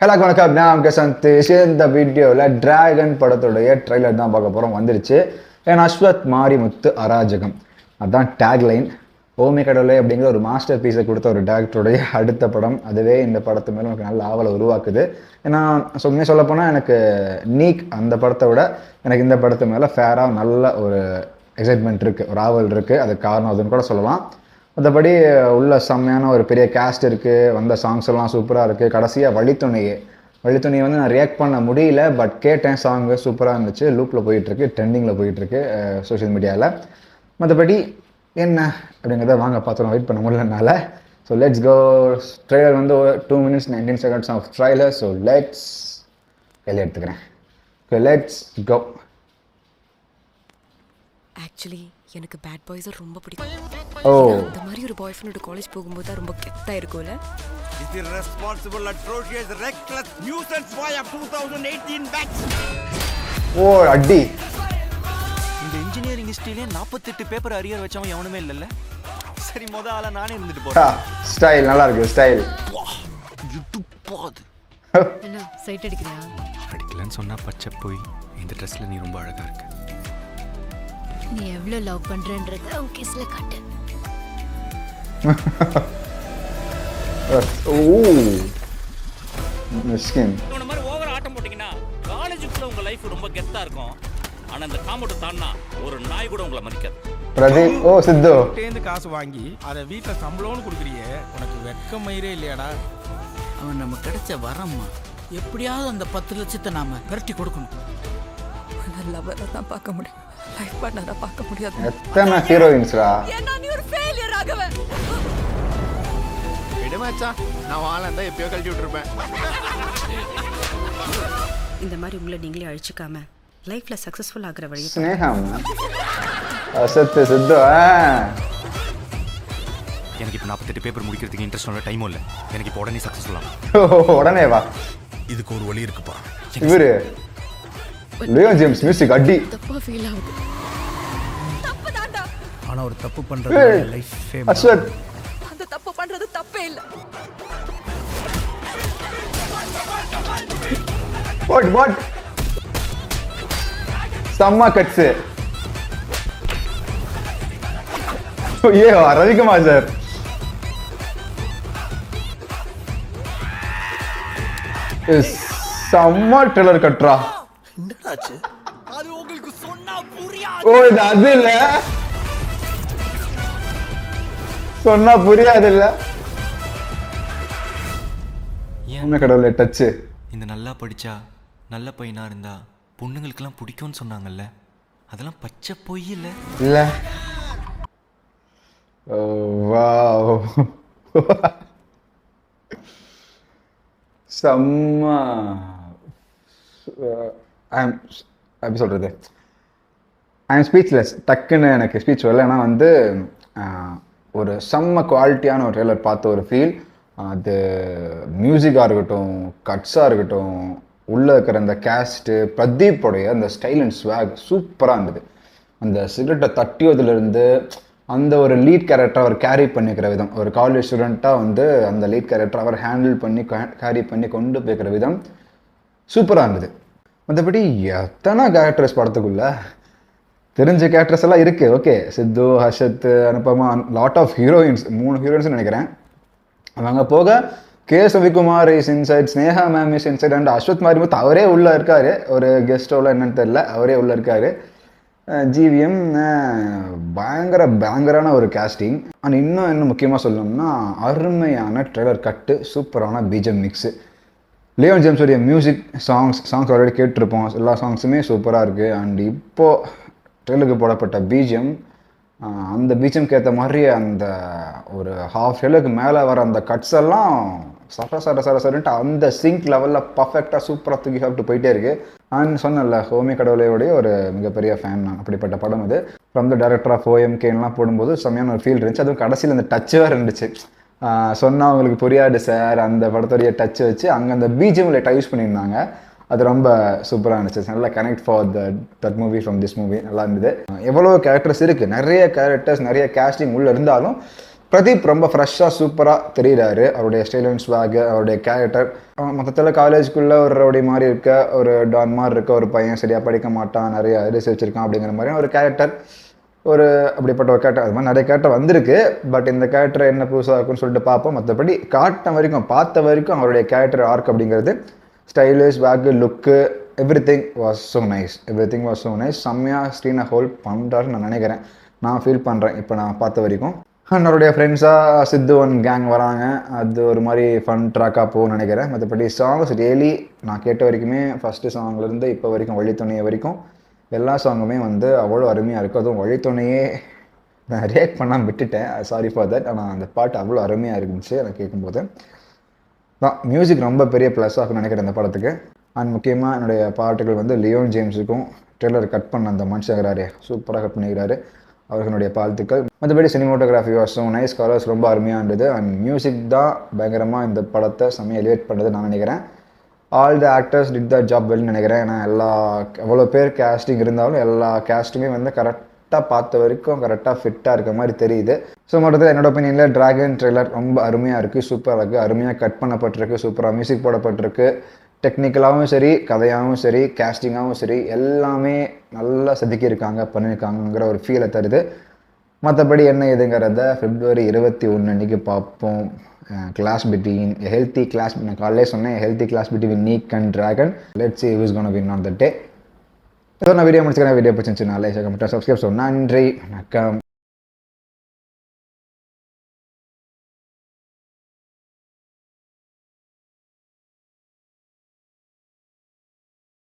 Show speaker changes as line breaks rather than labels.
எல்லாருக்கும் வணக்கம். நான் சந்தோஷ். இந்த வீடியோவில் டிராகன் படத்துடைய ட்ரெய்லர் தான் பார்க்க போகிறோம். வந்துருச்சு. என் அஸ்வத் மாரிமுத்து அராஜகம், அதுதான் டேக்லைன். ஓமி கடவுளே அப்படிங்கிற ஒரு மாஸ்டர் பீஸை கொடுத்த ஒரு டேரக்டருடைய அடுத்த படம். அதுவே இந்த படத்து மேலே எனக்கு நல்ல ஆவலை உருவாக்குது. ஏன்னா உண்மையாக சொல்லப்போனால் எனக்கு நீக் அந்த படத்தை விட எனக்கு இந்த படத்து மேலே ஃபேராக நல்ல ஒரு எக்ஸைட்மெண்ட் இருக்குது, ஒரு ஆவல் இருக்குது. அதுக்கு காரணம் அதுன்னு கூட சொல்லலாம். மற்றபடி உள்ள செம்மையான ஒரு பெரிய கேஸ்ட் இருக்குது, வந்த சாங்ஸ் எல்லாம் சூப்பராக இருக்குது. கடைசியாக வழித்துணையை வந்து நான் ரியாக்ட் பண்ண முடியல, பட் கேட்டேன். சாங்கு சூப்பராக இருந்துச்சு. லூப்பில் போயிட்டுருக்கு, ட்ரெண்டிங்கில் போயிட்டுருக்கு சோஷியல் மீடியாவில். மற்றபடி என்ன அப்படிங்கிறத வாங்க பார்த்துருவோம். வெயிட் பண்ண முடியலனால. So let's go. ட்ரெய்லர் வந்து 2 minutes 19 seconds of trailer. So let's கையில் எடுத்துக்கிறேன். Okay, let's go.
ஆக்சுவலி எனக்கு பேட் பாய்ஸை ரொம்ப பிடிக்கும்.
ஓ,
அந்த மாதிரி ஒரு பாய் ஃப்ரெண்டோட காலேஜ் போகும்போது தான் ரொம்ப கெத்தா இருக்கும்ல.
Is the responsible, atrocious, reckless nuisance boy of 2018 batch.
ஓ அடி.
இந்த இன்ஜினியரிங் ஹிஸ்டரியிலே 48 பேப்பர் அரியர் வச்சவன் எவனுமே இல்லைல்ல. சரி, மொத ஆளா நானே இருந்துட்டு போறேன்.
ஸ்டைல் நல்லா இருக்கு, ஸ்டைல்.
இது போது
என்ன சைட் அடிக்கிறியா?
அடிக்கலன்னு சொன்னா பச்சை போய் இந்த ட்ரெஸ்ல நீ ரொம்ப அழகா இருக்க.
நீ எவ்வளவு லவ் பண்றேன்றத உன் கிஸ்ல காட்டு.
ஓ மிஸ்கின்.
இந்த மாதிரி ஓவர் ஆட்டம் போட்டீங்கன்னா காலேஜுக்குள்ள உங்க லைஃப் ரொம்ப கெத்தா இருக்கும். ஆனா இந்த காம்பவுண்ட் தாண்டா ஒரு நாய் கூட உங்களை மதிக்காது.
பிரதீப். ஓ சித்து.
டேந்து காசு வாங்கி அதை வீட்டுல சம்பளம்னு கொடுக்குறியே, உனக்கு வெக்க மயிரே இல்லையாடா?
அவன் நம்ம கிடைச்ச வரம்மா, எப்படியாவது அந்த 10 லட்சத்தை நாம விரட்டி கொடுக்கணும்.
லவ்வரை தான் பார்க்க முடியும், லைஃப் பார்ட்னரை பார்க்க முடியாது.
எத்தனை ஹீரோயின்ஸ்ரா.
ஏன்னா நீ ஒரு ஃபெயிலியர் ஆகவே.
விடுமாச்சா, நான் வாழந்தா எப்பயோ கழட்டி விட்டுருப்பேன்.
இந்த மாதிரி உங்களை நீங்களே அழிச்சுக்காம லைஃப்ல சக்சஸ்ஃபுல் ஆகுற வழி.
ஸ்னேகம் அசத்து சித்து.
எனக்கு இப்போ 48 பேப்பர் முடிக்கிறதுக்கு இன்ட்ரெஸ்ட் உள்ள டைமும் இல்லை. எனக்கு இப்போ உடனே சக்ஸஸ்ஃபுல் ஆகும்.
உடனே வா.
இதுக்கு ஒரு வழி இருக்குப்பா.
இவரு லியோன் ஜேம்ஸ் மியூசிக் அடி.
தப்பா ஃபீல் ஆகுது. தப்பு தாண்டா.
ஆனா ஒரு தப்பு பண்றது லைஃபே.
அஸ்வத்
அந்த தப்பு பண்றது தப்பே இல்ல.
வாட் சம்மா கட்ஸ். ஏ ரவிக்குமார் சார். செம்ம ட்ரெய்லர் கட்றா.
என்னடாச்சு?
அது உங்களுக்கு சொன்னா புரியாது.
ஓ இது அது இல்ல, சொன்னா புரியாது இல்ல.
ஏன்
கடவுளே டச்.
இந்த நல்லா படிச்சா நல்ல பையனா இருந்தா பொண்ணுங்களுக்கெல்லாம் பிடிக்கும்னு சொன்னாங்கல்ல, அதெல்லாம் பச்சை பொய் இல்லை
இல்ல. ஓ வாவ். செம்ம. எப்படி சொல்கிறது, ஐ எம் ஸ்பீச்லெஸ். டக்குன்னு எனக்கு ஸ்பீச் வரல. ஏன்னா வந்து ஒரு செம்ம குவாலிட்டியான ஒரு ட்ரெய்லர் பார்த்த ஒரு ஃபீல். அது மியூசிக்காக இருக்கட்டும், கட்ஸாக இருக்கட்டும், உள்ளே இருக்கிற அந்த கேஸ்ட்டு, பிரதீப்போடைய அந்த ஸ்டைல் அண்ட் ஸ்வாக் சூப்பராக இருந்தது. அந்த சிகரெட்டை தட்டியதுலேருந்து அந்த ஒரு லீட் கேரக்டர் அவர் கேரி பண்ணிக்கிற விதம், ஒரு காலேஜ் ஸ்டூடெண்ட்டாக வந்து அந்த லீட் கேரக்டர் அவர் ஹேண்டில் பண்ணி கேரி பண்ணி கொண்டு போய்க்கிற விதம் சூப்பராக இருந்தது. மற்றபடி எத்தனை கேரக்டர்ஸ் படத்துக்குள்ள தெரிஞ்ச கேரக்டர்ஸ் எல்லாம் இருக்குது. Okay, Siddhu, Harshad, Anupama, lot of heroines, 3 heroines நினைக்கிறேன். அவங்க போக K Ravikumar is inside, Sneha ma'am is inside, and Ashwath Marimuthu அவரே உள்ளே இருக்கார். ஒரு கெஸ்டோவில் என்னன்னு தெரில, அவரே உள்ளே இருக்கார். ஜிவிஎம் பயங்கரான ஒரு கேஸ்டிங். அண்ட் இன்னும் முக்கியமாக சொல்லணும்னா அருமையான ட்ரெய்லர் கட்டு, சூப்பரான பிஜிஎம் மிக்ஸு. லியோன் ஜேம்ஸோடைய மியூசிக், சாங்ஸ் ஆல்ரெடி கேட்டிருப்போம். எல்லா சாங்ஸுமே சூப்பராக இருக்குது. அண்ட் இப்போது ட்ரெய்லருக்கு போடப்பட்ட பிஜிஎம், அந்த பிஜிஎம்க்கு ஏற்ற மாதிரி அந்த ஒரு ஹாஃப் ட்ரெய்லருக்கு மேலே வர அந்த கட்ஸ் எல்லாம் சரன்ட்டு அந்த சிங்க் லெவலில் பர்ஃபெக்டாக சூப்பராக தூக்கி சாப்பிட்டு போயிட்டே இருக்குது. அண்ட் சொன்னல, ஹோமி கடவுளையோடைய ஒரு மிகப்பெரிய ஃபேன் நான். அப்படிப்பட்ட படம் இது. ஃப்ரம் த டைரக்டர் ஆஃப் OMKலாம் போடும்போது செம்மையான ஒரு ஃபீல் இருந்துச்சு. அதுவும் கடைசியில் அந்த டச்சு வேறு இருந்துச்சு. சொன்னால் அவங்களுக்கு புரியாது சார், அந்த படத்துடைய டச்சு வச்சு அங்கே அந்த பிஜிஎம் லைட்டாக யூஸ் பண்ணியிருந்தாங்க. அது ரொம்ப சூப்பராக இருந்துச்சு. நல்லா connect for that movie from this movie. நல்லா இருந்தது. எவ்வளோ கேரக்டர்ஸ் இருக்குது, நிறைய கேரக்டர்ஸ், நிறைய கேஸ்டிங் உள்ளே இருந்தாலும் பிரதீப் ரொம்ப ஃப்ரெஷ்ஷாக சூப்பராக தெரியுறாரு. அவருடைய ஸ்டைல் அண்ட் ஸ்வாகு, அவருடைய கேரக்டர், மொத்தத்தில் காலேஜுக்குள்ளே ஒரு ரவுடி மாதிரி இருக்க, ஒரு டான் மாதிரி இருக்க ஒரு பையன், சரியாக படிக்க மாட்டான், நிறைய அரிசி வச்சிருக்கான் அப்படிங்கிற மாதிரி ஒரு கேரக்டர், ஒரு அப்படிப்பட்ட ஒரு கேரக்டர். அது மாதிரி நிறைய கேரக்டர் வந்திருக்கு. பட் இந்த கேரக்டர் என்ன புதுசாக இருக்குன்னு சொல்லிட்டு பார்ப்போம். மற்றபடி பார்த்த வரைக்கும் அவருடைய கேரக்டர் ஆர்க் அப்படிங்கிறது ஸ்டைலிஷ், பேக்கு, look, everything was so nice. செம்மையாக ஸ்க்ரீனை ஹோல்ட் பண்ணுறாருன்னு நான் நினைக்கிறேன், நான் ஃபீல் பண்ணுறேன் இப்போ நான் பார்த்த வரைக்கும். என்னுடைய ஃப்ரெண்ட்ஸாக சித்து ஒன் கேங் வராங்க, அது ஒரு மாதிரி ஃபன் ட்ராக்காக போகும்னு நினைக்கிறேன். மற்றபடி சாங்ஸ் ரியலி நான் கேட்ட வரைக்குமே ஃபஸ்ட்டு சாங்லேருந்து இப்போ வரைக்கும் வழித்துணையை வரைக்கும் எல்லா சாங்குமே வந்து அவ்வளோ அருமையாக இருக்கும். அதுவும் வழித்துணையே நான் ரியாக்ட் பண்ணாமல் விட்டுட்டேன், சாரி ஃபார் தட். ஆனால் அந்த பாட்டு அவ்வளோ அருமையாக இருந்துச்சு எனக்கு கேட்கும்போது. தான் மியூசிக் ரொம்ப பெரிய ப்ளஸ் ஆகும்னு நினைக்கிறேன் இந்த படத்துக்கு. அண்ட் முக்கியமாக என்னுடைய பாட்டுகள் வந்து லியோன் ஜேம்ஸுக்கும் ட்ரெய்லர் கட் பண்ண அந்த மனுஷங்கிறாரு சூப்பராக கட் பண்ணிக்கிறாரு, அவர்களுடைய வாழ்த்துக்கள். மற்றபடி cinematography was so nice, colours ரொம்ப அருமையாக இருந்தது. அண்ட் மியூசிக் தான் பயங்கரமாக இந்த படத்தை செம்மையாக எலிவேட் பண்ணுறது நான் நினைக்கிறேன். All the actors did the job வெல்னு நினைக்கிறேன். ஏன்னா எவ்வளோ பேர் கேஸ்டிங் இருந்தாலும் எல்லா கேஸ்ட்டுமே வந்து கரெக்டாக பார்த்த வரைக்கும் கரெக்டாக ஃபிட்டாக இருக்க மாதிரி தெரியுது. ஸோ மொத்தத்தில் என்னோட ஒப்பீனியனில் டிராகன் ட்ரெய்லர் ரொம்ப அருமையாக இருக்குது, சூப்பராக இருக்குது, அருமையாக கட் பண்ணப்பட்டிருக்கு, சூப்பராக மியூசிக் போடப்பட்டிருக்கு. டெக்னிக்கலாகவும் சரி, கதையாகவும் சரி, கேஸ்டிங்காகவும் சரி, எல்லாமே நல்லா செதுக்கியிருக்காங்க, பண்ணியிருக்காங்கங்கிற ஒரு ஃபீலை தருது. மற்றபடி என்ன இதுங்கிறத February 21 அன்றைக்கி பார்ப்போம். கிளாஸ் பிட்வீன் ஹெல்த்தி கிளாஸ், நான் காலையிலே சொன்னேன், healthy class between NEEK and Dragon. Let's see who is gonna win on that day. இதோ நான் வீடியோ முடிச்சுக்கிறேன். வீடியோ பிடிச்சிருந்துச்சுனாலே சப்ஸ்கிரைப். நன்றி, வணக்கம்.